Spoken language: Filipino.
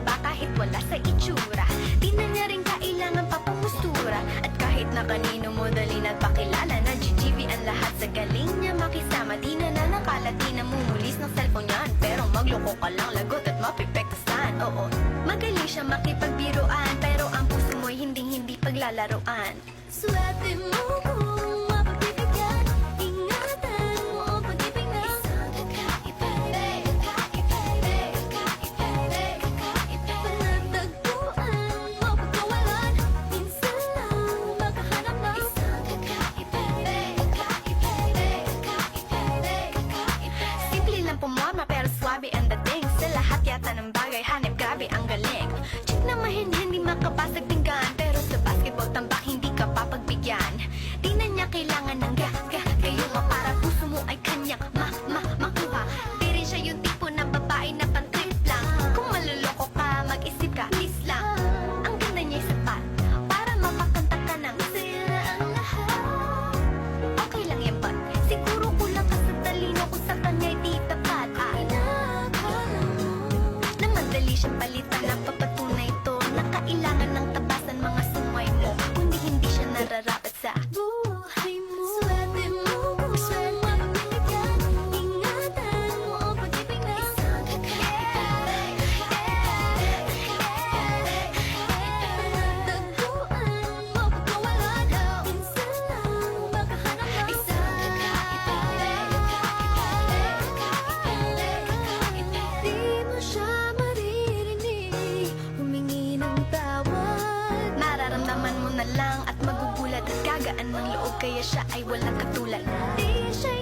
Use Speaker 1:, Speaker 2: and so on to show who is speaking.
Speaker 1: mataba kahit wala sa itsura. Di na niya rin kailangan papamustura. At kahit na kanino mo dali nagpakilala, na GGV ang lahat sa galing niya makisama. Di na nakala, di na mumulis ng cellphone yan. Pero magloko ka lang, lagot at mapipektasan. Oo, magaling siya makipagbiruan, pero ang puso mo'y hindi paglalaroan. Swerte mo kung mapagbibigyan, ingatan mo ang pag-ibig na isang kakaiba. Panatagpuan mo pagkawalan, minsan lang makahanap ng isang kakaiba. Simple lang pumorma pero swabe ang dating. Sa lahat yata ng bagay hanep, grabe ang galing. Chick na hindi makapasag tinggan, pero sa basketball tambak hindi ka papagbigyan. Di na niya kailangan ng gayuma para puso mo ay kanyang makuha. Di rin siya yung tipo ng babae na pan-trip lang. Kung maluloko ka, mag-isip ka, please lang. Ang ganda niya'y sapat para mapakanta ka ng sira ang lahat. Okay lang yan but siguro kulang ka sa talino kung sa kanya'y di tapat. Nakakala mo na madali siyang palitan ng papatunay to, na kailangan ng tabasan mga sumay mo, kundi hindi siya nararapat sa buhay mo. Swerte mo kung mapagbibigyan, ingatan mo ang pag-ibig na isang kakaiba. Panatagpuan mo pagkawalan, minsan lang makahanap ng isang kakaiba. Di mo siya maririnig humingi ng tawad. Mararamdaman mo na lang at magugulat at gagaan ng loob, kaya siya ay walang katulad. Di siya